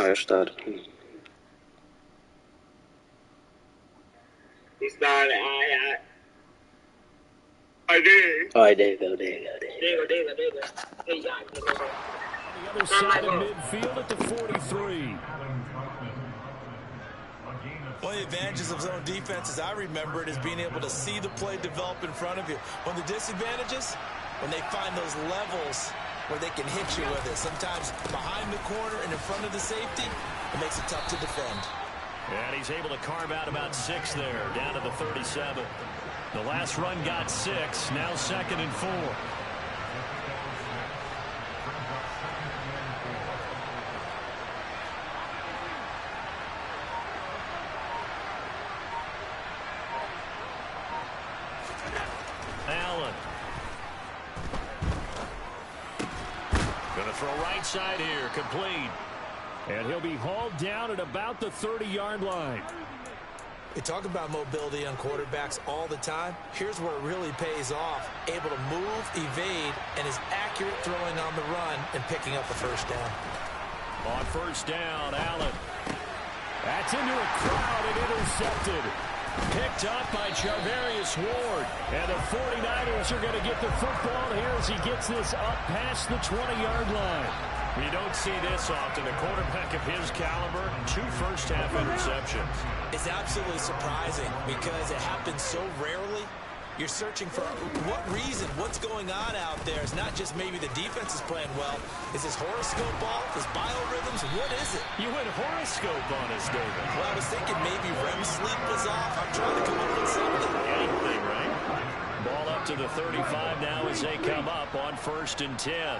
jag störde. He's not. Oj, det går. On the other side of midfield at the 43. One of the advantages of zone defense, as I remember it, is being able to see the play develop in front of you. One of the disadvantages, when they find those levels where they can hit you with it. Sometimes behind the corner and in front of the safety, it makes it tough to defend. And he's able to carve out about 6 there, down to the 37. The last run got 6, now 2nd and 4. Allen. Going to throw right side here, complete. And he'll be hauled down at about the 30-yard line. We talk about mobility on quarterbacks all the time. Here's where it really pays off. Able to move, evade, and is accurate throwing on the run and picking up a first down. On first down, Allen. That's into a crowd and intercepted. Picked up by Charvarius Ward. And the 49ers are going to get the football here as he gets this up past the 20-yard line. You don't see this often. A quarterback of his caliber, 2 first-half interceptions. It's absolutely surprising because it happens so rarely. You're searching for what reason, what's going on out there. It's not just maybe the defense is playing well. Is his horoscope off? His biorhythms? What is it? You went horoscope on us, David. Well, I was thinking maybe REM sleep was off. I'm trying to come up with something. Anything, right? Ball up to the 35 now as they come up on 1st and 10.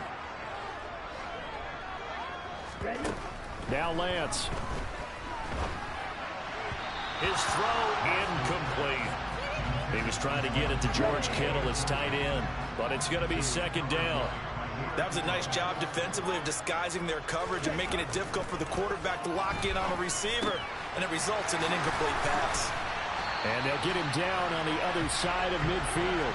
Now Lance. His throw incomplete. He was trying to get it to George Kittle, his tight end, but it's going to be 2nd down. That was a nice job defensively of disguising their coverage and making it difficult for the quarterback to lock in on a receiver, and it results in an incomplete pass. And they'll get him down on the other side of midfield.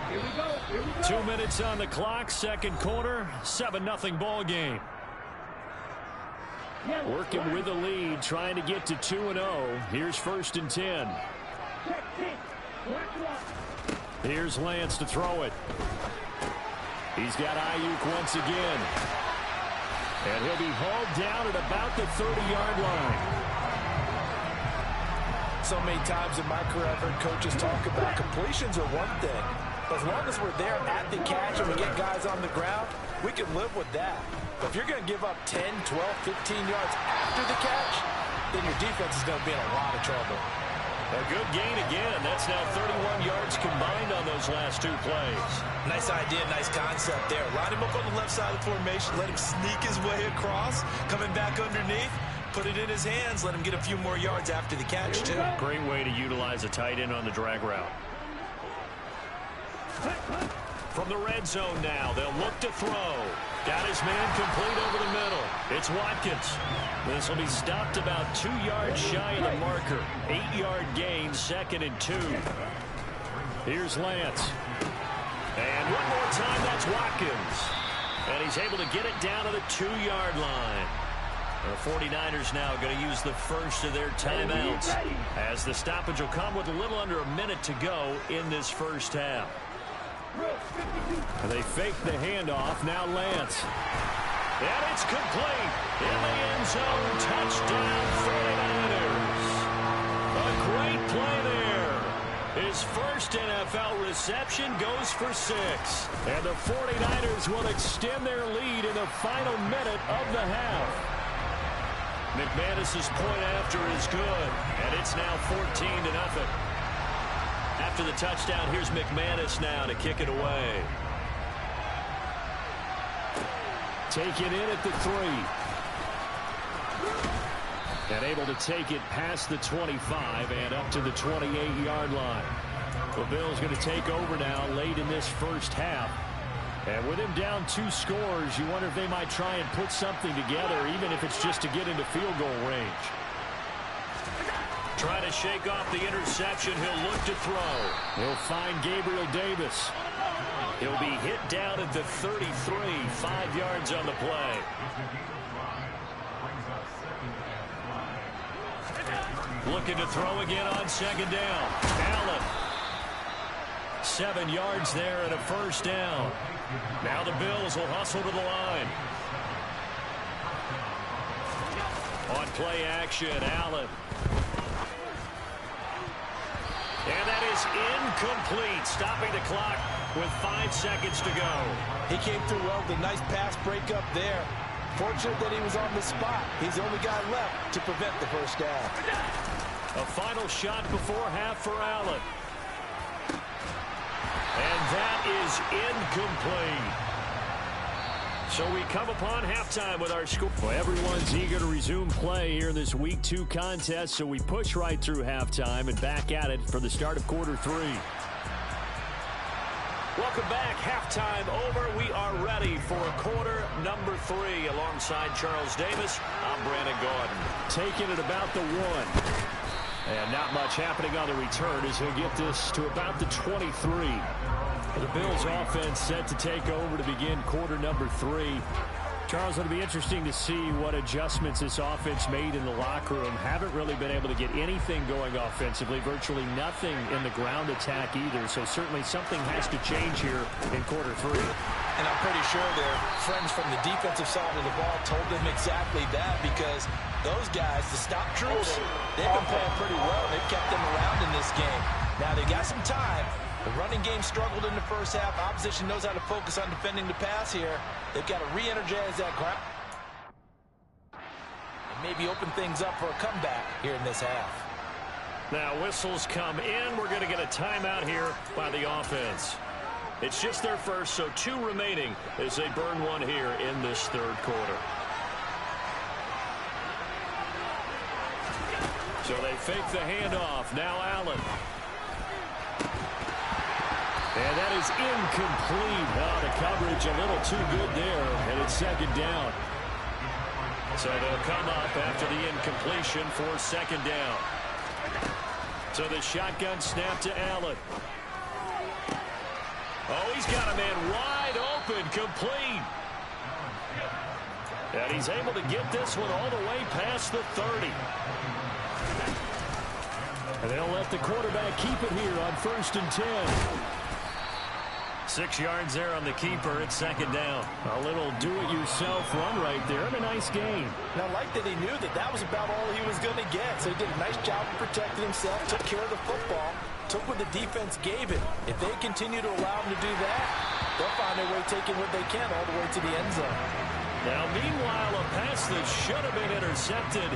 Here we go. 2 minutes on the clock, 2nd quarter, 7-0 ball game. Working with the lead, trying to get to 2-0. Here's 1st and 10. Here's Lance to throw it. He's got Ayuk once again. And he'll be hauled down at about the 30-yard line. So many times in my career, I've heard coaches talk about completions are one thing. But as long as we're there at the catch and we get guys on the ground, we can live with that. But if you're going to give up 10, 12, 15 yards after the catch, then your defense is going to be in a lot of trouble. A good gain again. That's now 31 yards combined on those last 2 plays. Nice idea, nice concept there. Line him up on the left side of the formation, let him sneak his way across, coming back underneath, put it in his hands, let him get a few more yards after the catch, too. Great way to utilize a tight end on the drag route. From the red zone now, they'll look to throw. Got his man complete over the middle. It's Watkins. This will be stopped about 2 yards shy of the marker. 8-yard gain, 2nd and 2. Here's Lance. And one more time, that's Watkins. And he's able to get it down to the 2-yard line. The 49ers now going to use the first of their timeouts, as the stoppage will come with a little under a minute to go in this first half. And they fake the handoff. Now Lance. And it's complete. In the end zone. Touchdown 49ers. A great play there. His first NFL reception goes for 6. And the 49ers will extend their lead in the final minute of the half. McManus's point after is good. And it's now 14-0. After the touchdown, here's McManus now to kick it away. Taken in at the 3. And able to take it past the 25 and up to the 28-yard line. The Bills going to take over now late in this first half. And with him down 2 scores, you wonder if they might try and put something together, even if it's just to get into field goal range. Trying to shake off the interception. He'll look to throw. He'll find Gabriel Davis. He'll be hit down at the 33, 5 yards on the play. Looking to throw again on second down. Allen. 7 yards there and a first down. Now the Bills will hustle to the line. On play action, Allen. And that is incomplete, stopping the clock with 5 seconds to go. He came through well with a nice pass breakup there. Fortunate that he was on the spot. He's the only guy left to prevent the first down. A final shot before half for Allen. And that is incomplete. So we come upon halftime with our score. Well, everyone's eager to resume play here in this Week 2 contest, so we push right through halftime and back at it for the start of quarter 3. Welcome back. Halftime over. We are ready for quarter number 3 alongside Charles Davis. I'm Brandon Gordon. Taking it about the 1. And not much happening on the return as he'll get this to about the 23. The Bills offense set to take over to begin quarter number 3. Charles, it'll be interesting to see what adjustments this offense made in the locker room. Haven't really been able to get anything going offensively, virtually nothing in the ground attack either. So certainly something has to change here in quarter 3. And I'm pretty sure their friends from the defensive side of the ball told them exactly that, because those guys, the stop troops, they've been playing pretty well. They've kept them around in this game. Now they got some time. The running game struggled in the first half. Opposition knows how to focus on defending the pass here. They've got to re-energize that ground and maybe open things up for a comeback here in this half. Now whistles come in. We're going to get a timeout here by the offense. It's just their first, so 2 remaining as they burn one here in this third quarter. So they fake the handoff. Now Allen. And that is incomplete. Oh, the coverage a little too good there, and it's second down. So they'll come up after the incompletion for second down. So the shotgun snap to Allen. Oh, he's got a man wide open, complete. And he's able to get this one all the way past the 30. And they'll let the quarterback keep it here on 1st and 10. 6 yards there on the keeper. It's second down. A little do-it-yourself run right there. And a nice game. Now, I like that he knew that that was about all he was going to get. So he did a nice job of protecting himself, took care of the football, took what the defense gave him. If they continue to allow him to do that, they'll find their way taking what they can all the way to the end zone. Now, meanwhile, a pass that should have been intercepted,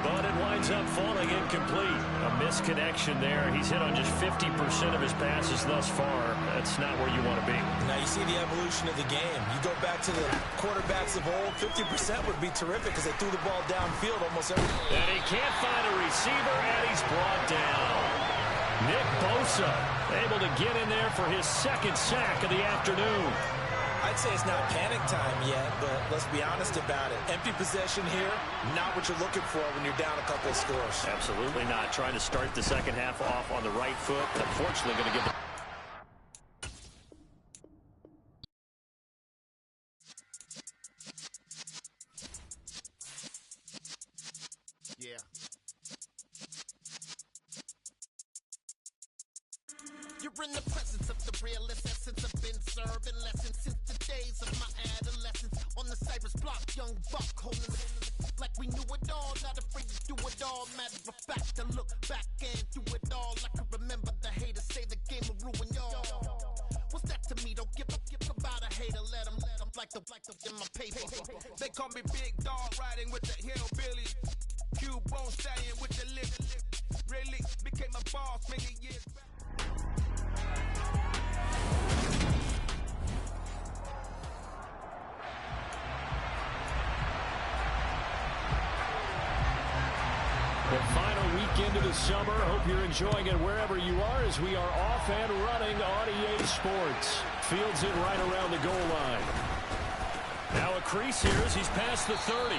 but it winds up falling incomplete. A misconnection there. He's hit on just 50% of his passes thus far. That's not where you want to be. Now, you see the evolution of the game. You go back to the quarterbacks of old, 50% would be terrific because they threw the ball downfield almost every. And he can't find a receiver, and he's brought down. Nick Bosa able to get in there for his 2nd sack of the afternoon. I'd say it's not panic time yet, but let's be honest about it. Empty possession here, not what you're looking for when you're down a couple of scores. Absolutely not. Trying to start the second half off on the right foot. Unfortunately, going to give the... Yeah. You're in the presence of the realest essence. I've been serving lessons since the days of my adolescence. On the Cypress block, young buck holding it like we knew it all. Not afraid to do it all. Matter of fact, I look back and do it all. I can remember the haters say the game will ruin y'all. What's that to me? Don't give about a hater. Let them like the in my paper. They call me Big Dog, riding with the hillbillies. Cube-bone stallion with the lip. Really became a boss many years back. The final weekend of the summer. Hope you're enjoying it wherever you are as we are off and running on EA Sports. Fields it right around the goal line. Now a crease here as he's past the 30.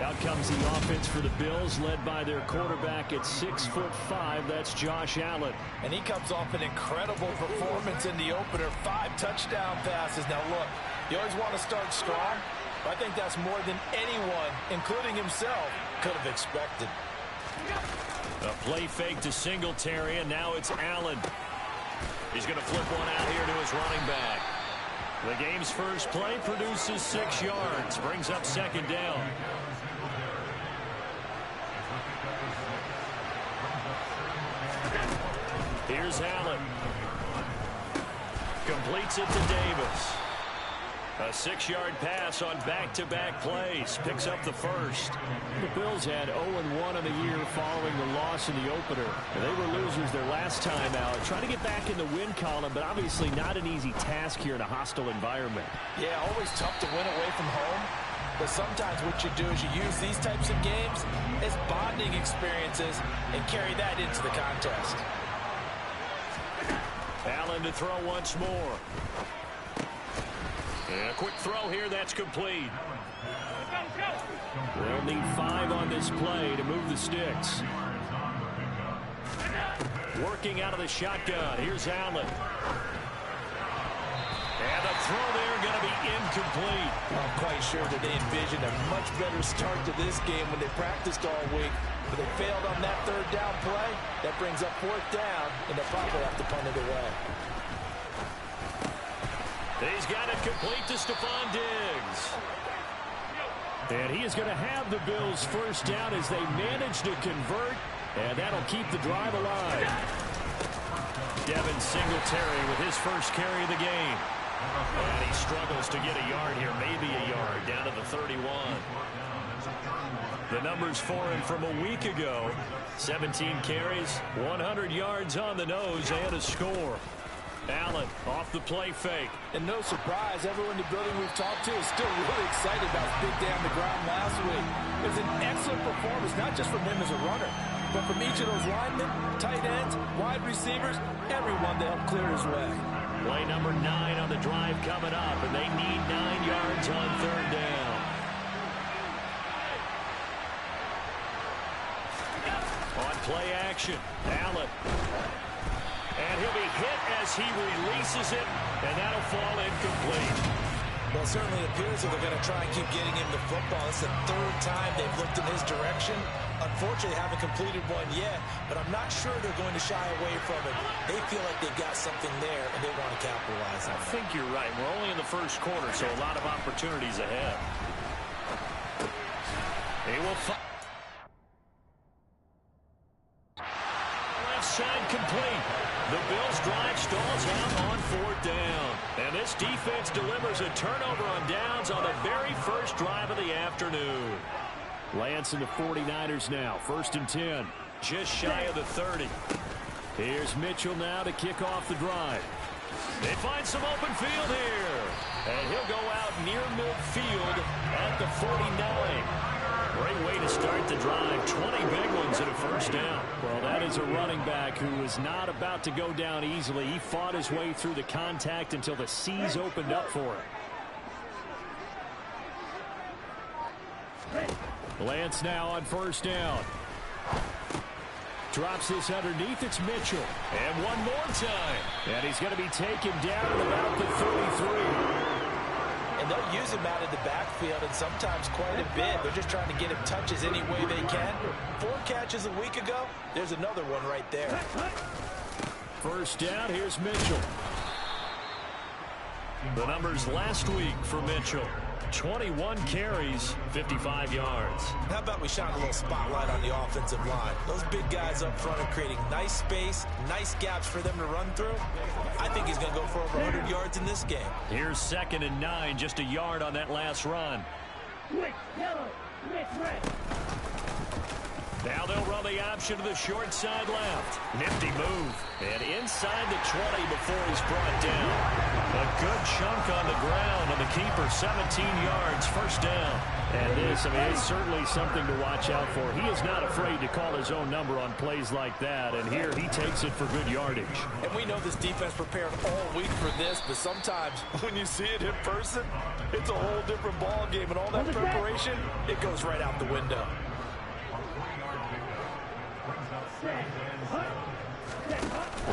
Out comes the offense for the Bills, led by their quarterback at 6'5". That's Josh Allen. And he comes off an incredible performance in the opener. 5 touchdown passes. Now look, you always want to start strong. But I think that's more than anyone, including himself, could have expected. A play fake to Singletary, and now it's Allen. He's going to flip one out here to his running back. The game's first play produces 6 yards, brings up second down. Here's Allen. Completes it to Davis. A 6-yard pass on back-to-back plays. Picks up the first. The Bills had 0-1 on the year following the loss in the opener. They were losers their last time out. Trying to get back in the win column, but obviously not an easy task here in a hostile environment. Yeah, always tough to win away from home. But sometimes what you do is you use these types of games as bonding experiences and carry that into the contest. Allen to throw once more. And a quick throw here, that's complete. They'll need 5 on this play to move the sticks. Working out of the shotgun. Here's Allen. And the throw there going to be incomplete. I'm quite sure that they envisioned a much better start to this game when they practiced all week. But they failed on that 3rd down play. That brings up 4th down, and they'll probably have to punt it away. He's got it complete to Stephon Diggs. And he is going to have the Bills' first down as they manage to convert, and that'll keep the drive alive. Devin Singletary with his first carry of the game. And he struggles to get a yard here, maybe a yard, down to the 31. The numbers for him from a week ago: 17 carries, 100 yards on the nose, and a score. Allen off the play fake. And no surprise, everyone in the building we've talked to is still really excited about his big day on the ground last week. It was an excellent performance, not just from him as a runner, but from each of those linemen, tight ends, wide receivers, everyone to help clear his way. Play number 9 on the drive coming up, and they need 9 yards on 3rd down. On play action, Allen. And he'll be hit as he releases it, and that'll fall incomplete. Well, it certainly appears that they're going to try and keep getting him the football. It's the 3rd time they've looked in his direction. Unfortunately, haven't completed one yet, but I'm not sure they're going to shy away from it. They feel like they've got something there, and they want to capitalize on it. I think you're right. We're only in the first quarter, so a lot of opportunities ahead. They will left side complete. The Bills' drive stalls out on 4th down. And this defense delivers a turnover on downs on the very first drive of the afternoon. Lance and the 49ers now. 1st and 10. Just shy of the 30. Here's Mitchell now to kick off the drive. They find some open field here. And he'll go out near midfield at the 49. Great way to start the drive. 20 big ones and a first down. Well, that is a running back who was not about to go down easily. He fought his way through the contact until the seas opened up for him. Lance now on 1st down. Drops this underneath. It's Mitchell. And one more time. And he's going to be taken down at about the 33. And they'll use him out of the backfield, and sometimes quite a bit. They're just trying to get him touches any way they can. 4 catches a week ago. There's another one right there. 1st down. Here's Mitchell. The numbers last week for Mitchell: 21 carries, 55 yards. How about we shine a little spotlight on the offensive line? Those big guys up front are creating nice space, nice gaps for them to run through. I think he's going to go for over 100 yards in this game. Here's 2nd and 9, just a yard on that last run. Now they'll run the option to the short side left. Nifty move. And inside the 20 before he's brought down. A good chunk on the ground, and the keeper 17 yards, first down. And this, it's certainly something to watch out for. He is not afraid to call his own number on plays like that, and here he takes it for good yardage. And we know this defense prepared all week for this, but sometimes when you see it in person, it's a whole different ball game, and all that preparation, it goes right out the window.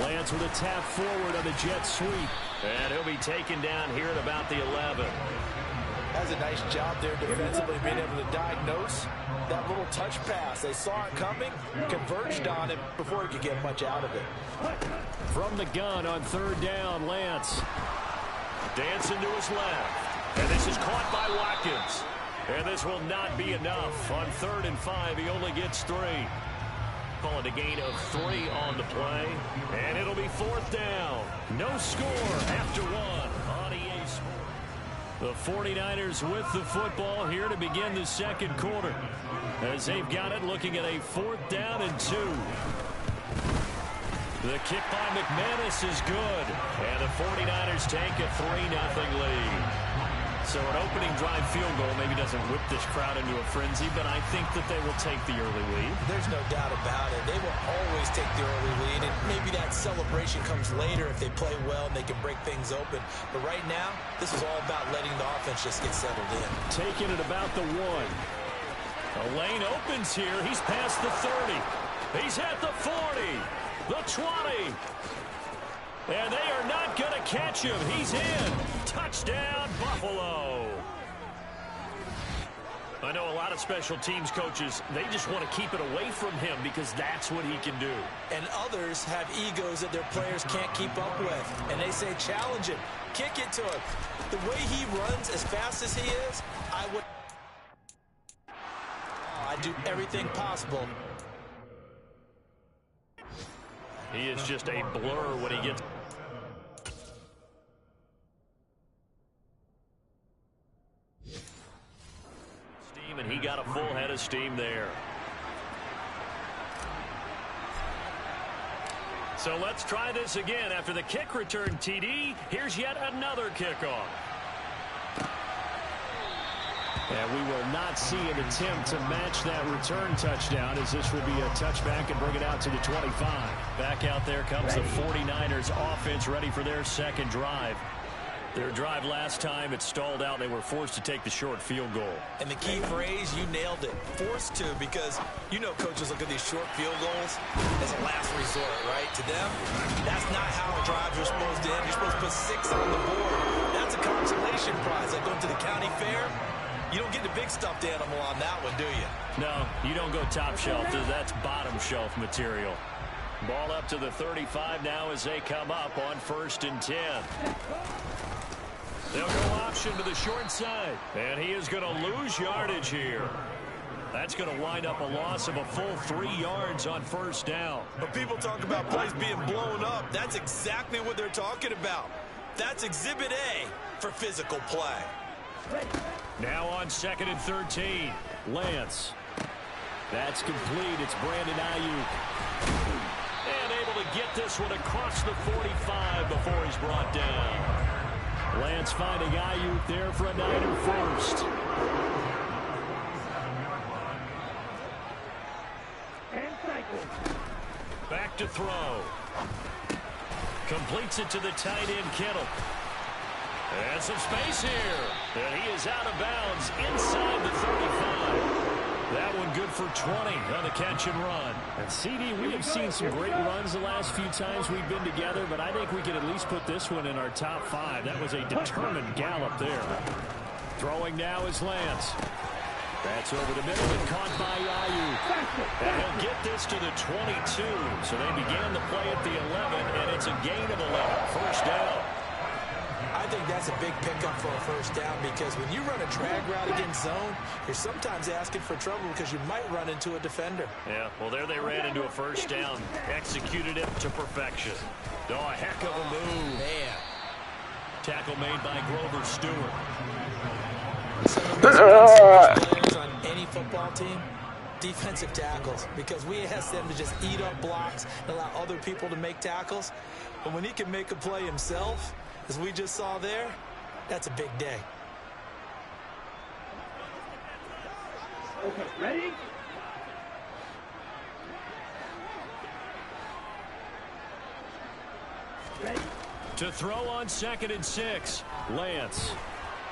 Lance with a tap forward on the jet sweep. And he'll be taken down here at about the 11. Has a nice job there defensively, being able to diagnose that little touch pass. They saw it coming, converged on it before he could get much out of it. From the gun on third down, Lance. Dancing to his left. And this is caught by Watkins. And this will not be enough. On 3rd and 5, he only gets 3. Call it a gain of 3 on the play. And it'll be 4th down. No score after 1 on EA Sports. The 49ers with the football here to begin the second quarter. As they've got it, looking at a 4th down and 2. The kick by McManus is good. And the 49ers take a 3-0 lead. So an opening drive field goal maybe doesn't whip this crowd into a frenzy, but I think that they will take the early lead. There's no doubt about it. They will always take the early lead, and maybe that celebration comes later if they play well and they can break things open. But right now, this is all about letting the offense just get settled in. Taking it about the 1. A lane opens here. He's past the 30. He's at the 40. The 20. And they are not going to catch him. He's in. Touchdown, Buffalo. I know a lot of special teams coaches, they just want to keep it away from him because that's what he can do. And others have egos that their players can't keep up with. And they say, challenge him. Kick it to him. The way he runs as fast as he is, I'd do everything possible. He is just a blur when he gets... steam, and he got a full head of steam there. So let's try this again. After the kick return TD, here's yet another kickoff. And we will not see an attempt to match that return touchdown, as this will be a touchback and bring it out to the 25. Back out there comes the 49ers offense, ready for their second drive. Their drive last time, it stalled out. They were forced to take the short field goal. And the key phrase, you nailed it. Forced to, because you know coaches look at these short field goals as a last resort, right? To them, that's not how a drive was supposed to end. You're supposed to put 6 on the board. That's a consolation prize. Like going to the county fair. You don't get the big stuffed animal on that one, do you? No, you don't go top shelf. That's bottom shelf material. Ball up to the 35 now as they come up on 1st and 10. They'll go option to the short side. And he is going to lose yardage here. That's going to wind up a loss of a full 3 yards on 1st down. When people talk about plays being blown up, that's exactly what they're talking about. That's Exhibit A for physical play. Now on 2nd and 13. Lance. That's complete. It's Brandon Ayuk. And able to get this one across the 45 before he's brought down. Lance finding Ayuk there for a Niner first. Back to throw. Completes it to the tight end, Kittle. And some space here. And he is out of bounds inside the 35. That one good for 20 on the catch and run. And CD, we have seen some great runs the last few times we've been together, but I think we can at least put this one in our top 5. That was a determined gallop there. Throwing now is Lance. That's over the middle and caught by Ayuk. And he'll get this to the 22. So they began the play at the 11, and it's a gain of 11. First down. I think that's a big pickup for a first down, because when you run a drag route against zone, you're sometimes asking for trouble because you might run into a defender. Yeah, well, there they ran into a first down. Executed it to perfection. Oh, a heck of a move. Man. Tackle made by Grover Stewart. Some of the best players on any football team defensive tackles because we asked them to just eat up blocks and allow other people to make tackles. But when he can make a play himself, as we just saw there, that's a big day. Okay, ready? Ready? To throw on 2nd and 6. Lance.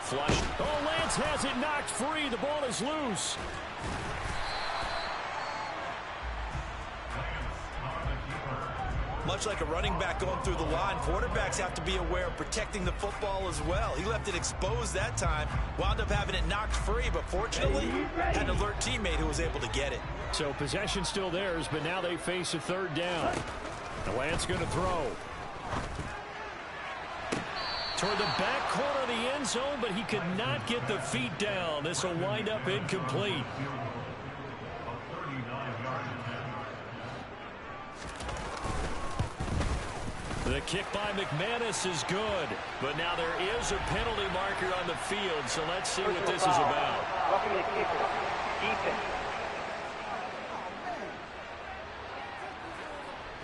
Flush. Oh, Lance has it knocked free. The ball is loose. Much like a running back going through the line, quarterbacks have to be aware of protecting the football as well. He left it exposed that time, wound up having it knocked free, but fortunately had an alert teammate who was able to get it. So possession still theirs, but now they face a 3rd down. And Lance going to throw. Toward the back corner of the end zone, but he could not get the feet down. This will wind up incomplete. The kick by McManus is good, but now there is a penalty marker on the field, so let's see what this is about.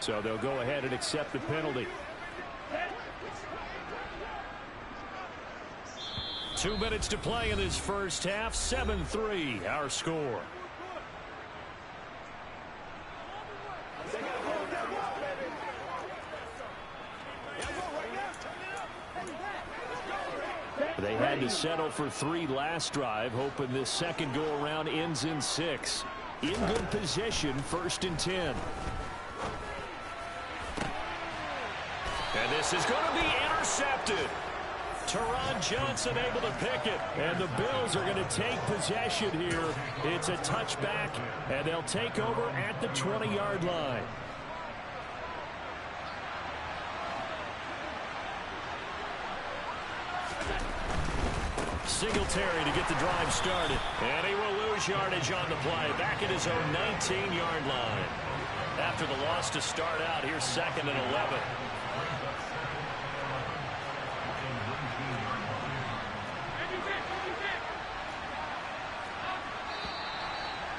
So they'll go ahead and accept the penalty. 2 minutes to play in this first half. 7-3 our score. They had to settle for 3 last drive, hoping this second go-around ends in 6. In good position, 1st and 10. And this is going to be intercepted. Teron Johnson able to pick it. And the Bills are going to take possession here. It's a touchback, and they'll take over at the 20-yard line. Singletary to get the drive started. And he will lose yardage on the play. Back at his own 19-yard line. After the loss to start out, here's 2nd and 11.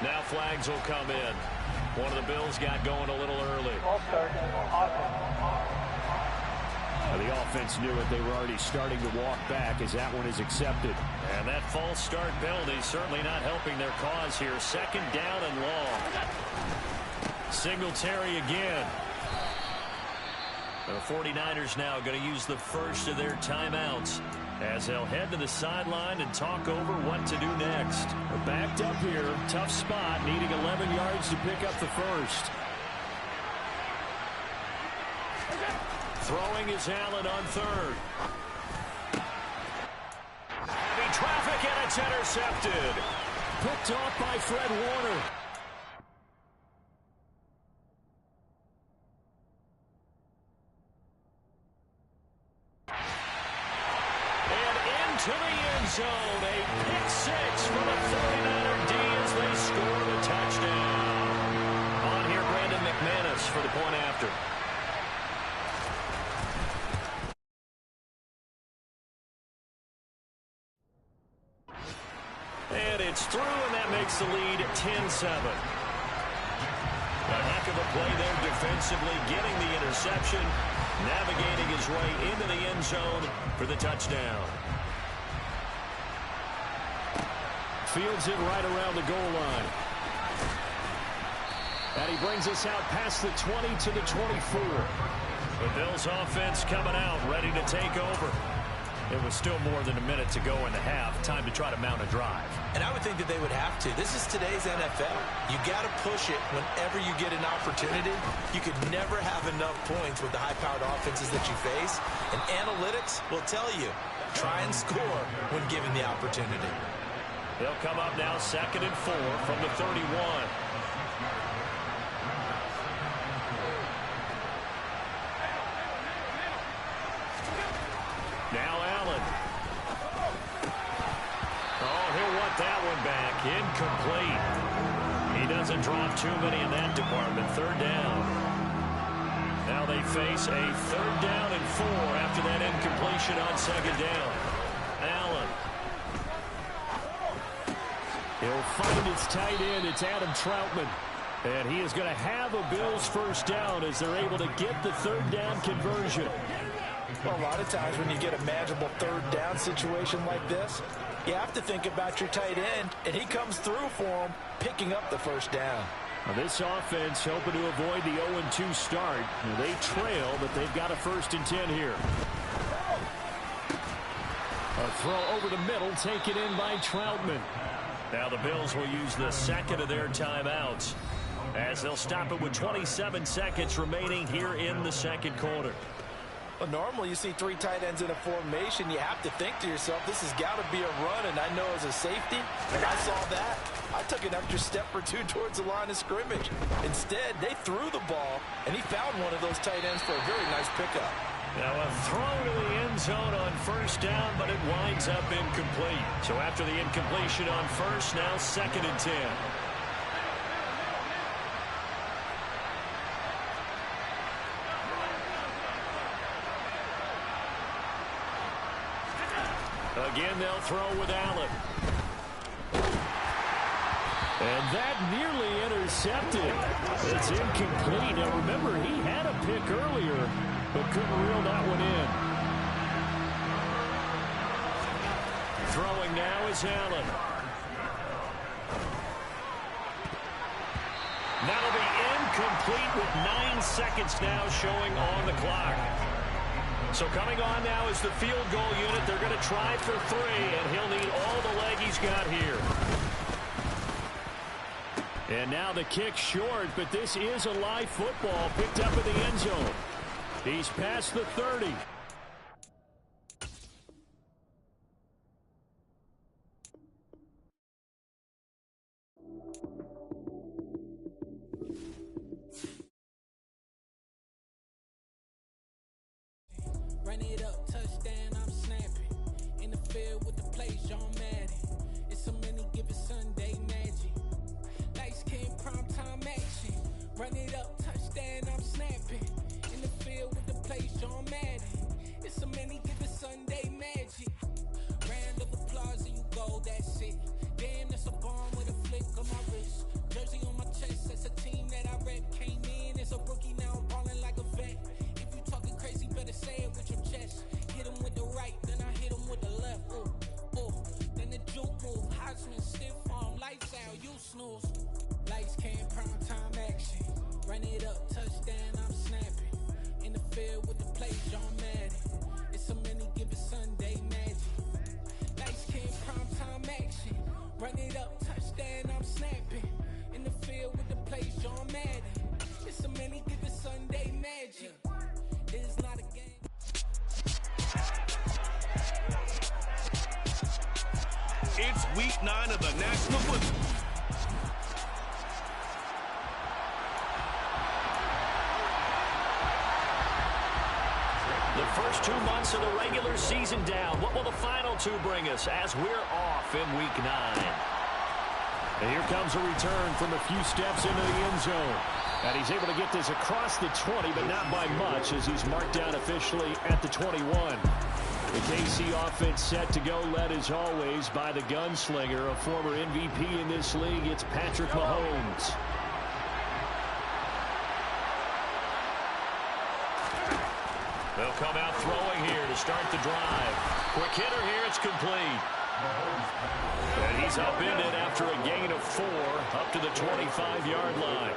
Now flags will come in. One of the Bills got going a little early. The offense knew it. They were already starting to walk back as that one is accepted. And that false start penalty certainly not helping their cause here. 2nd down and long. Singletary again. The 49ers now going to use the first of their timeouts as they'll head to the sideline and talk over what to do next. They're backed up here. Tough spot, needing 11 yards to pick up the first. Throwing is Allen on 3rd. Heavy traffic, and it's intercepted. Picked off by Fred Warner. To the end zone, a pick 6 for the 49er D as they score the touchdown. On here, Brandon McManus for the point after. And it's through, and that makes the lead 10-7. A heck of a play there defensively, getting the interception, navigating his way into the end zone for the touchdown. Fields it right around the goal line. And he brings us out past the 20 to the 24. The Bills offense coming out, ready to take over. It was still more than a minute to go in the half. Time to try to mount a drive. And I would think that they would have to. This is today's NFL. You got to push it whenever you get an opportunity. You could never have enough points with the high-powered offenses that you face. And analytics will tell you, try and score when given the opportunity. They'll come up now 2nd and 4 from the 31. Now Allen. Oh, he'll want that one back. Incomplete. He doesn't drop too many in that department. 3rd down. Now they face a 3rd down and 4 after that incompletion on 2nd down. Allen. He'll find his tight end. It's Adam Troutman. And he is going to have a Bills first down as they're able to get the third down conversion. Well, a lot of times when you get a manageable third down situation like this, you have to think about your tight end, and he comes through for him, picking up the first down. Now this offense hoping to avoid the 0-2 start. They trail, but they've got a 1st and 10 here. A throw over the middle, taken in by Troutman. Now the Bills will use the second of their timeouts as they'll stop it with 27 seconds remaining here in the second quarter. Well, normally you see 3 tight ends in a formation. You have to think to yourself, this has got to be a run, and I know as a safety, when I saw that, I took an extra step or 2 towards the line of scrimmage. Instead, they threw the ball, and he found one of those tight ends for a very nice pickup. Now a throw to the end zone on first down, but it winds up incomplete. So after the incompletion on first, now 2nd and 10. Again, they'll throw with Allen. And that nearly intercepted. It's incomplete. Now, remember, he had a pick earlier, but couldn't reel that one in. Throwing now is Allen. That'll be incomplete with 9 seconds now showing on the clock. So coming on now is the field goal unit. They're going to try for 3, and he'll need all the leg he's got here. And now the kick short, but this is a live football picked up in the end zone. He's past the 30. Run it up, touchdown, I'm snapping. In the field with the play, John Maddeiny. It's a many given Sunday magic. Lights came prime time action. Run it up, touchdown, I'm snapping. In the field with the play, John Maddeiny. It's a many given Sunday magic. Round of applause and you go, that's it. Damn, that's a bomb with a flick on my wrist. Jersey on my chest, that's a team that I rep. Came in as a rookie, now I'm balling like a vet. If you talking crazy, better say it with your chest. Hit him with the right, then I hit him with the left. Ooh, ooh. Then the juke move, Heisman, stiff arm, lights out, you snooze. Lights came, prime time action. Run it up, touchdown, I'm snapping. In the field with the play, John Maddeiny. It's a many given Sunday magic. Lights came, prime time action. Run it up, touchdown, I'm snapping. In the field with the play, John Maddeiny. It's a many given Sunday magic. It is not a game. It's week 9 of the National Football. The first 2 months of the regular season down. What will the final 2 bring us as we're off in week 9? And here comes a return from a few steps into the end zone. And he's able to get this across the 20, but not by much as he's marked down officially at the 21. The KC offense set to go, led as always by the gunslinger, a former MVP in this league. It's Patrick Mahomes. They'll come out throwing here to start the drive. Quick hitter here, it's complete. And he's upended after a gain of 4 up to the 25-yard line.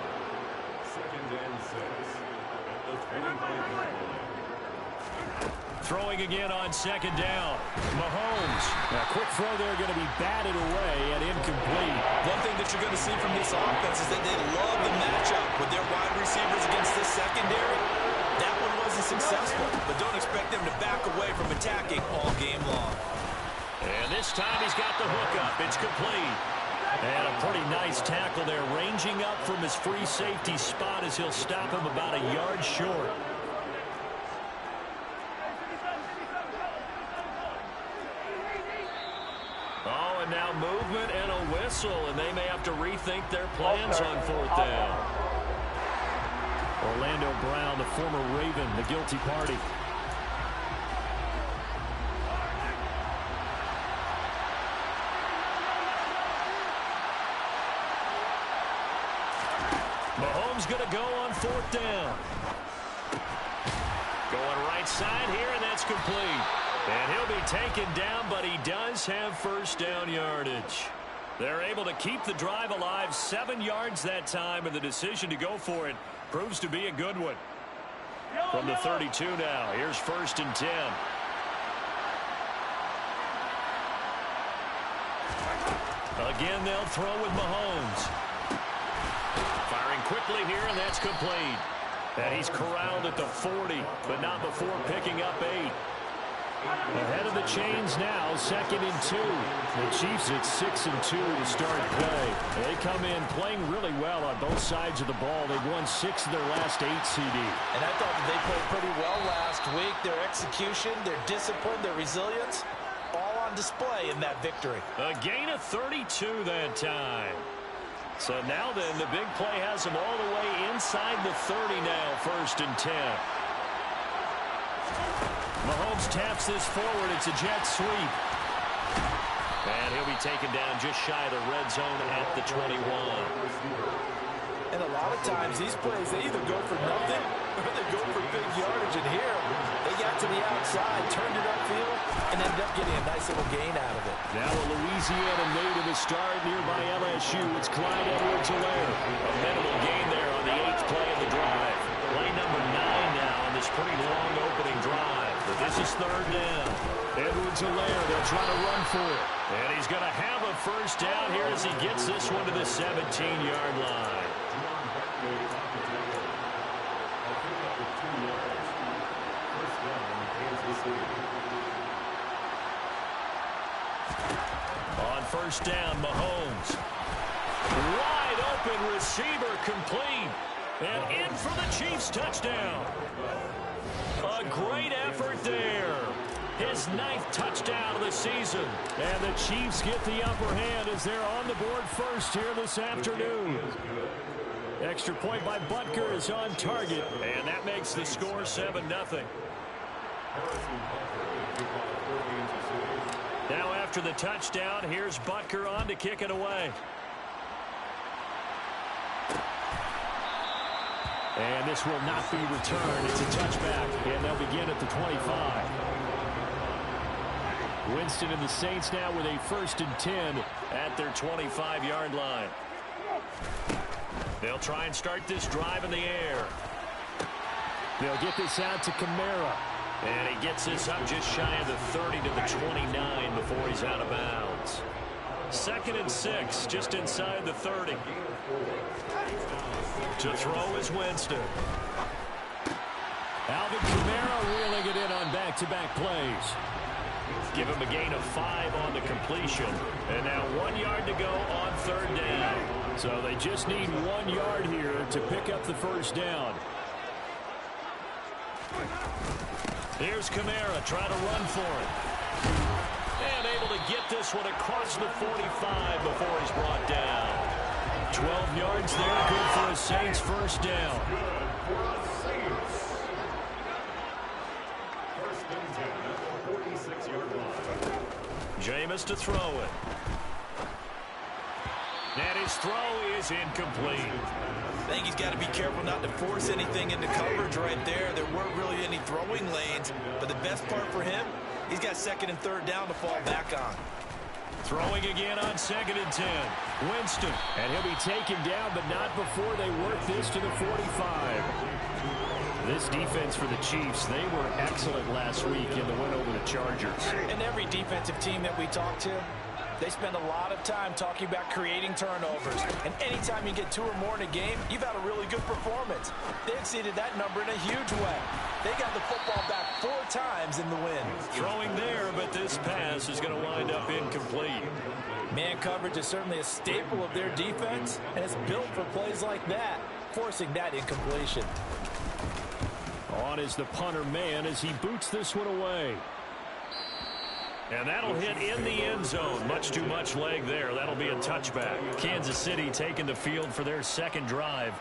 Throwing again on 2nd down. Mahomes. A quick throw there going to be batted away and incomplete. One thing that you're going to see from this offense is that they love the matchup with their wide receivers against this secondary. That one wasn't successful, but don't expect them to back away from attacking all game long. And this time he's got the hook up. It's complete. And a pretty nice tackle there, ranging up from his free safety spot as he'll stop him about a yard short. Oh, and now movement and a whistle, and they may have to rethink their plans on 4th down. Orlando Brown, the former Raven, the guilty party. go on 4th down. Going right side here, and that's complete. And he'll be taken down, but he does have first down yardage. They're able to keep the drive alive, 7 yards that time, and the decision to go for it proves to be a good one. From the 32 now, here's 1st and 10. Again, they'll throw with Mahomes. Firing quickly here, and that's complete. And he's corralled at the 40, but not before picking up 8. Ahead of the chains now, 2nd and 2. The Chiefs at 6 and 2 to start play. They come in playing really well on both sides of the ball. They've won 6 of their last 8, CD. And I thought that they played pretty well last week. Their execution, their discipline, their resilience, all on display in that victory. A gain of 32 that time. So now then, the big play has them all the way inside the 30 now, 1st and 10. Mahomes taps this forward. It's a jet sweep. And he'll be taken down just shy of the red zone at the 21. And a lot of times, these plays, they either go for nothing or they go for big yardage. And here, they got to the outside, turned it upfield, and ended up getting a nice little gain out of it. Now a Louisiana native to start nearby LSU. It's Clyde Edwards-Helaire. A minimal gain there on the 8th play of the drive. Play number 9 now on this pretty long opening drive. But this is 3rd down. Edwards-Helaire, they'll try to run for it. And he's going to have a first down here as he gets this one to the 17-yard line. On 1st down, Mahomes. Wide open receiver complete. And in for the Chiefs touchdown. A great effort there. His 9th touchdown of the season. And the Chiefs get the upper hand as they're on the board first here this afternoon. Extra point by Butker is on target. And that makes the score 7-0. Now after the touchdown, here's Butker on to kick it away. And this will not be returned. It's a touchback, and they'll begin at the 25. Winston and the Saints now with a 1st and 10 at their 25-yard line. They'll try and start this drive in the air. They'll get this out to Kamara. And he gets this up just shy of the 30 to the 29 before he's out of bounds. 2nd and 6, just inside the 30. To throw is Winston. Alvin Kamara reeling it in on back-to-back plays. Give him a gain of 5 on the completion. And now 1 yard to go on 3rd down. So they just need 1 yard here to pick up the first down. Here's Kamara trying to run for it. And able to get this one across the 45 before he's brought down. 12 yards there, good for a Saints first down. Jameis to throw it. And his throw is incomplete. I think he's got to be careful not to force anything into coverage right there. There weren't really any throwing lanes, but the best part for him, he's got 2nd and 3rd down to fall back on. Throwing again on 2nd and 10. Winston, and he'll be taken down, but not before they work this to the 45. This defense for the Chiefs, they were excellent last week in the win over the Chargers. And every defensive team that we talk to, they spend a lot of time talking about creating turnovers. And anytime you get 2 or more in a game, you've had a really good performance. They exceeded that number in a huge way. They got the football back 4 times in the win. Throwing there, but this pass is going to wind up incomplete. Man coverage is certainly a staple of their defense, and it's built for plays like that, forcing that incompletion. On is the punter man as he boots this one away. And that'll hit in the end zone. Much too much leg there. That'll be a touchback. Kansas City taking the field for their second drive.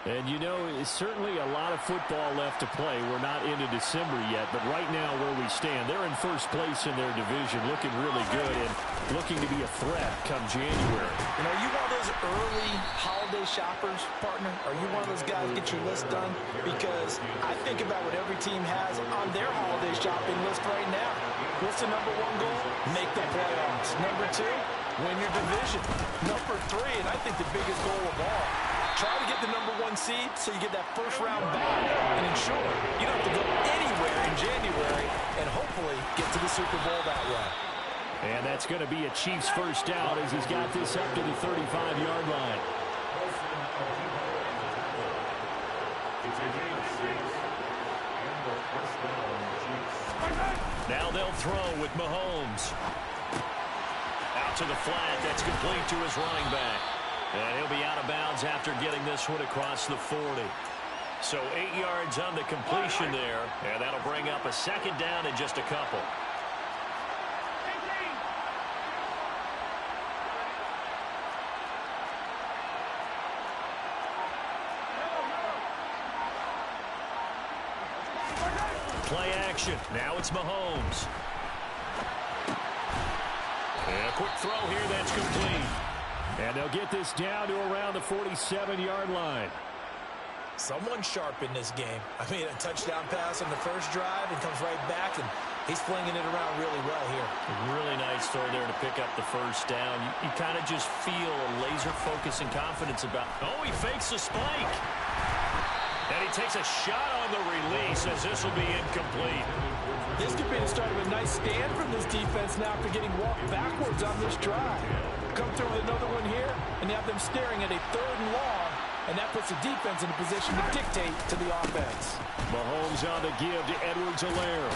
And, you know, it's certainly a lot of football left to play. We're not into December yet, but right now where we stand, they're in first place in their division, looking really good and looking to be a threat come January. You know, are you one of those early holiday shoppers, partner? Are you one of those guys get your list done? Because I think about what every team has on their holiday shopping list right now. What's the number one goal? Make the playoffs. Number two, win your division. Number three, and I think the biggest goal of all, try to get the number one seed so you get that first round bye and ensure you don't have to go anywhere in January and hopefully get to the Super Bowl that way. And that's going to be a Chiefs first down as he's got this up to the 35-yard line. Now they'll throw with Mahomes. Out to the flat. That's complete to his running back. And he'll be out of bounds after getting this one across the 40. So 8 yards on the completion there. And that'll bring up a second down in just a couple. Play action. Now it's Mahomes. And a quick throw here that's complete. And they'll get this down to around the 47-yard line. Someone sharp in this game. I mean, a touchdown pass on the first drive and comes right back, and he's flinging it around really well here. Really nice throw there to pick up the first down. You kind of just feel a laser focus and confidence about. Oh, he fakes the spike. And he takes a shot on the release as this will be incomplete. This could be the start of a nice stand from this defense now after getting walked backwards on this drive. Come through with another one here, and you have them staring at a 3rd and long, and that puts the defense in a position to dictate to the offense. Mahomes on the give to Edwards-Helaire.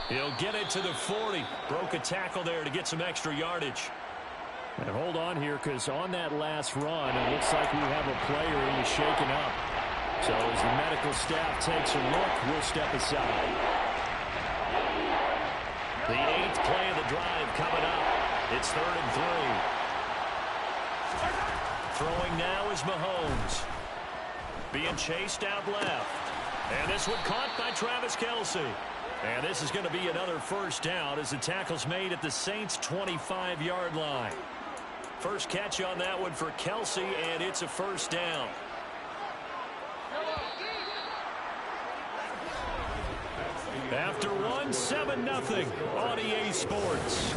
He'll get it to the 40. Broke a tackle there to get some extra yardage. And hold on here, because on that last run, it looks like we have a player who is shaken up. So as the medical staff takes a look, we'll step aside. The 8th play of the drive coming up. It's 3rd and 3. Throwing now is Mahomes. Being chased out left. And this one caught by Travis Kelce. And this is going to be another first down as the tackle's made at the Saints' 25-yard line. First catch on that one for Kelce, and it's a first down. After one, 7-0 on EA Sports.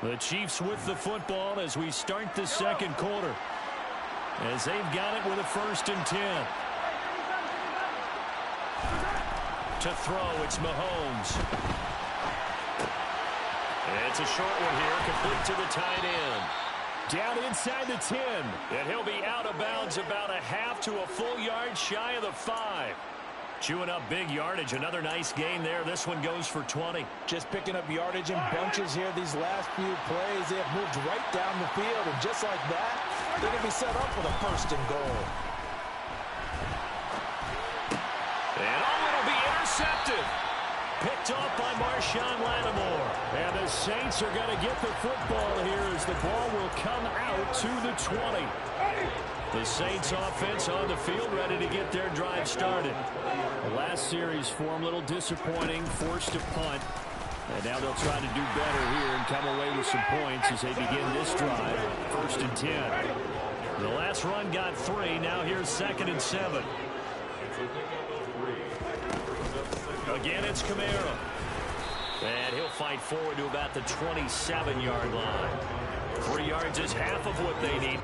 The Chiefs with the football as we start the second quarter. As they've got it with a 1st and 10. To throw, it's Mahomes. It's a short one here, complete to the tight end. Down inside the 10. And he'll be out of bounds about a half to a full yard shy of the 5. Chewing up big yardage. Another nice gain there. This one goes for 20. Just picking up yardage in bunches here these last few plays. They have moved right down the field, and just like that, they're going to be set up for the 1st and goal. And it'll be intercepted. Picked off by Marshawn Lattimore. And the Saints are going to get the football here as the ball will come out to the 20. The Saints offense on the field ready to get their drive started. The last series for them, a little disappointing, forced to punt. And now they'll try to do better here and come away with some points as they begin this drive. 1st and 10. The last run got 3. Now here's 2nd and 7. Again, it's Kamara. And he'll fight forward to about the 27-yard line. 3 yards is half of what they need.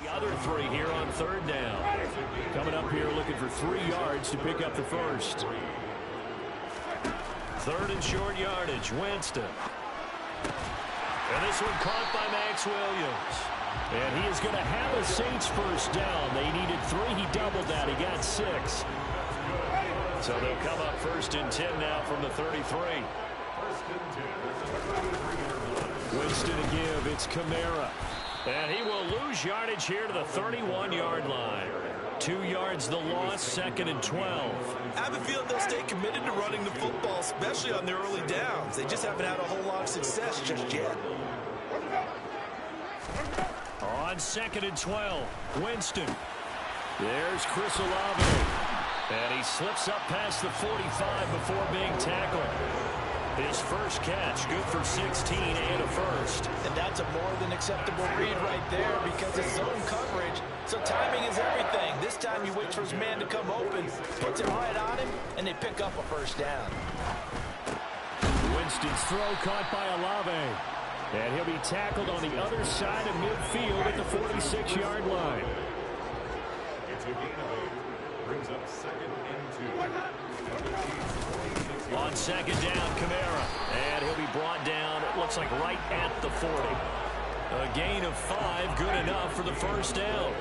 The other 3 here on 3rd down. Coming up here looking for 3 yards to pick up the first. 3rd and short yardage, Winston. And this one caught by Max Williams. And he is going to have a Saints first down. They needed 3. He doubled that. He got 6. So they'll come up 1st and 10 now from the 33. Winston to give. It's Kamara. And he will lose yardage here to the 31-yard line. 2 yards the loss, 2nd and 12. I have a feeling they'll stay committed to running the football, especially on their early downs. They just haven't had a whole lot of success just yet. On 2nd and 12, Winston. There's Chris Olave. And he slips up past the 45 before being tackled. His first catch, good for 16 and a first. And that's a more than acceptable read right there because it's zone coverage, so timing is everything. This time you wait for his man to come open, puts it right on him, and they pick up a first down. Winston's throw caught by Olave. And he'll be tackled on the other side of midfield at the 46-yard line. It's a gain of 8. Brings up 2nd and 2. On 2nd down, Kamara. And he'll be brought down, it looks like right at the 40. A gain of 5, good enough for the first down.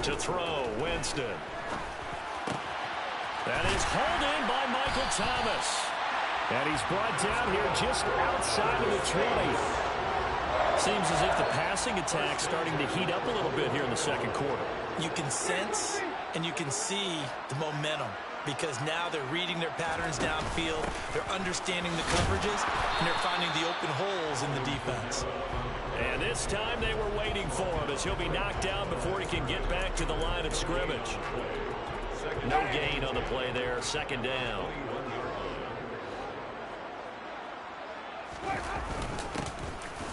To throw, Winston. That is hauled in by Michael Thomas. And he's brought down here just outside of the 20. Seems as if the passing attack's starting to heat up a little bit here in the second quarter. You can sense and you can see the momentum because now they're reading their patterns downfield, they're understanding the coverages, and they're finding the open holes in the defense. And this time they were waiting for him as he'll be knocked down before he can get back to the line of scrimmage. No gain on the play there, 2nd down.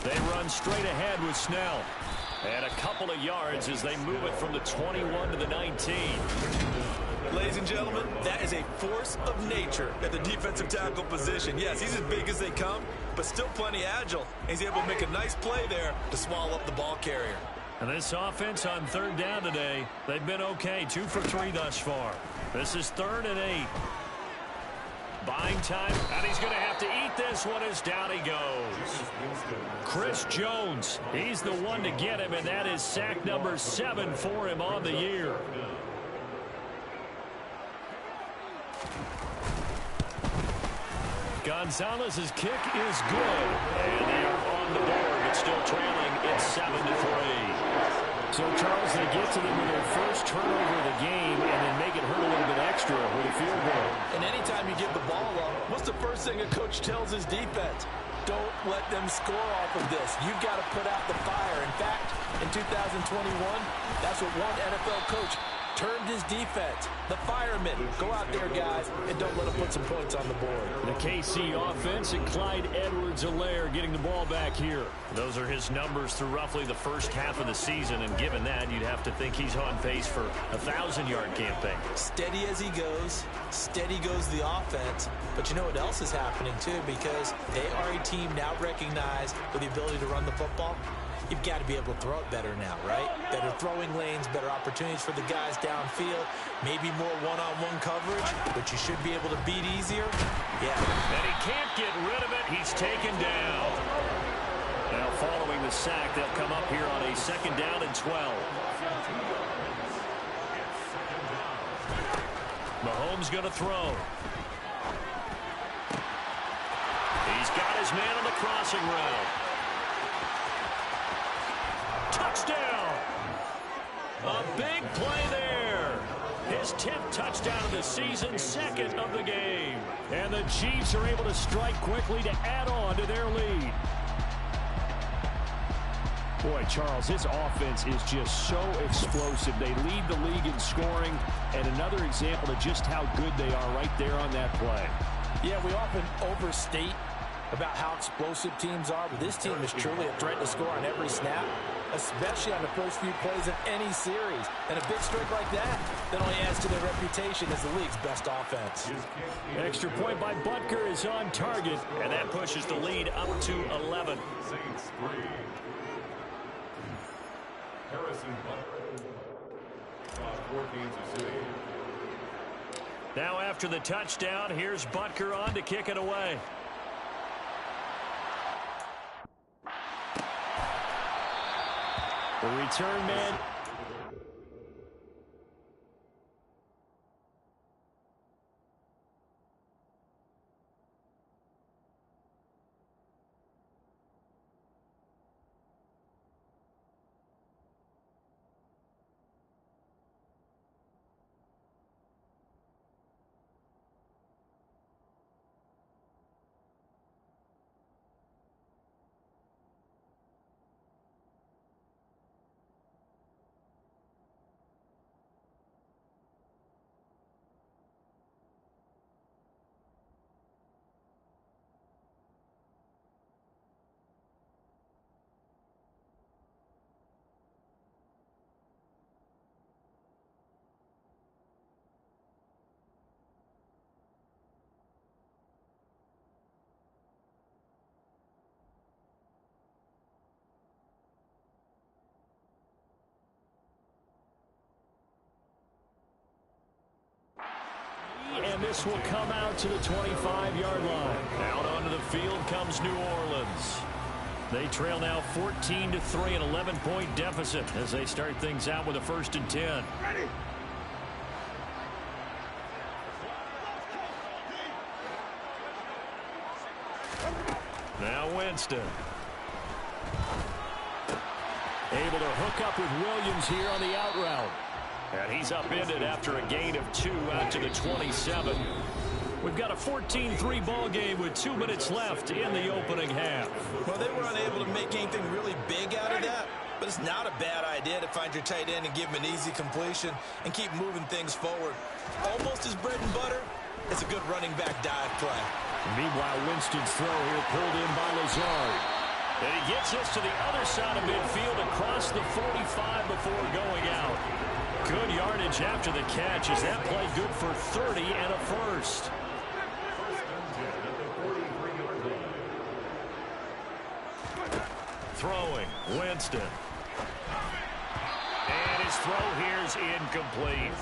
They run straight ahead with Snell. And a couple of yards as they move it from the 21 to the 19. Ladies and gentlemen, that is a force of nature at the defensive tackle position. Yes, he's as big as they come, but still plenty agile. He's able to make a nice play there to swallow up the ball carrier. And this offense on 3rd down today, they've been okay. 2 for 3 thus far. This is 3rd and 8. Buying time, and he's going to have to eat this one as down he goes. Chris Jones, he's the one to get him, and that is sack number 7 for him on the year. Gonzalez's kick is good, and they are on the board, but still trailing. It's 7-3. So, Charles, they get to them with their first turnover of the game and then make it hurt a little bit extra with a field goal. And anytime you give the ball up, what's the first thing a coach tells his defense? Don't let them score off of this. You've got to put out the fire. In fact, in 2021, that's what one NFL coach turned his defense. The firemen. Go out there, guys, and don't let them put some points on the board. The KC offense and Clyde Edwards-Helaire getting the ball back here. Those are his numbers through roughly the first half of the season, and given that, you'd have to think he's on pace for a 1,000-yard campaign. Steady as he goes, steady goes the offense. But you know what else is happening, too, because they are a team now recognized with the ability to run the football. You've got to be able to throw it better now, right? Better throwing lanes, better opportunities for the guys downfield, maybe more one-on-one coverage, but you should be able to beat easier. Yeah. And he can't get rid of it. He's taken down. Now following the sack, they'll come up here on a 2nd down and 12. Mahomes going to throw. He's got his man on the crossing route. Touchdown! A big play there. His 10th touchdown of the season, 2nd of the game. And the Chiefs are able to strike quickly to add on to their lead. Boy, Charles, this offense is just so explosive. They lead the league in scoring, and another example of just how good they are right there on that play. Yeah, we often overstate about how explosive teams are, but this team is truly a threat to score on every snap, especially on the first few plays of any series. And a big streak like that only adds to their reputation as the league's best offense. Extra point by Butker is on target, and that pushes the lead up to 11. Saints 3. Harrison Butker. 4 Kansas City. Now after the touchdown, here's Butker on to kick it away. The return man. this will come out to the 25-yard line. Out onto the field comes New Orleans. They trail now 14-3, an 11-point deficit as they start things out with a 1st and 10. Ready. Now Winston. Able to hook up with Williams here on the out route. And he's upended after a gain of 2 out to the 27. We've got a 14-3 ball game with 2 minutes left in the opening half. Well, they were unable to make anything really big out of that, but it's not a bad idea to find your tight end and give him an easy completion and keep moving things forward. Almost his bread and butter. It's a good running back dive play. Meanwhile, Winston's throw here pulled in by Lazard. And he gets this to the other side of midfield across the 45 before going out. Good yardage after the catch. Is that play good for 30 and a first? Throwing, Winston. And his throw here is incomplete.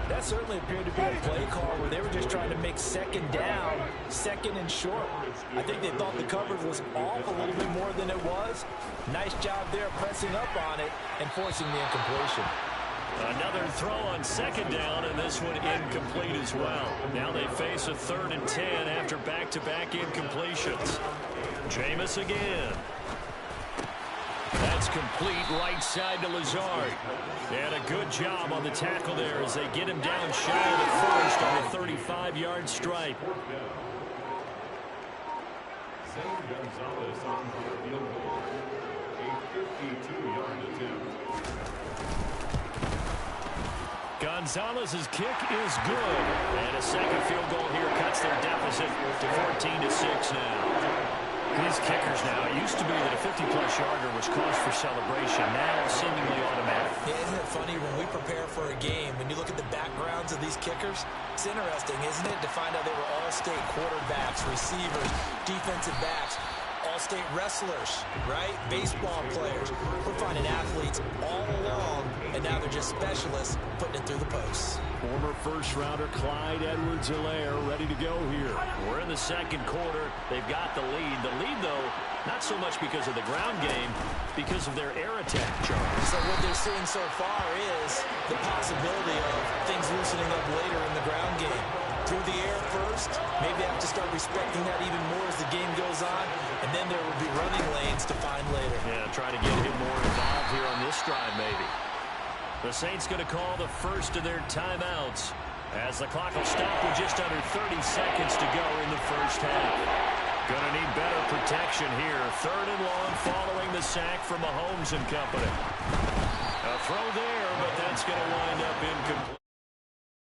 That certainly appeared to be a play call where they were just trying to make second down, second and short. I think they thought the coverage was off a little bit more than it was. Nice job there pressing up on it and forcing the incompletion. Another throw on second down, and this one incomplete as well. Now they face a 3rd and 10 after back-to-back incompletions. Jameis again. That's complete right side to Lazard. And a good job on the tackle there as they get him down shy of the first on the 35-yard stripe. Zane Gonzalez on for the field goal. A 52-yard attempt. Gonzalez's kick is good. And a second field goal here cuts their deficit to 14-6 now. These kickers now, it used to be that a 50-plus yarder was cause for celebration. Now seemingly automatic. Yeah, isn't it funny when we prepare for a game, when you look at the backgrounds of these kickers, it's interesting, isn't it, to find out they were all-state quarterbacks, receivers, defensive backs, all-state wrestlers, right? Baseball players. We're finding athletes all along, and now they're just specialists putting it through the posts. Former first-rounder Clyde Edwards-Helaire ready to go here. We're in the second quarter. They've got the lead. The lead, though, not so much because of the ground game, because of their air attack, Charles. So what they're seeing so far is the possibility of things loosening up later in the ground game. Through the air first, maybe have to start respecting that even more as the game goes on, and then there will be running lanes to find later. Yeah, trying to get him more involved here on this drive, maybe. The Saints going to call the first of their timeouts as the clock will stop with just under 30 seconds to go in the first half. Going to need better protection here. 3rd and long following the sack from Mahomes and company. A throw there, but that's going to wind up incomplete.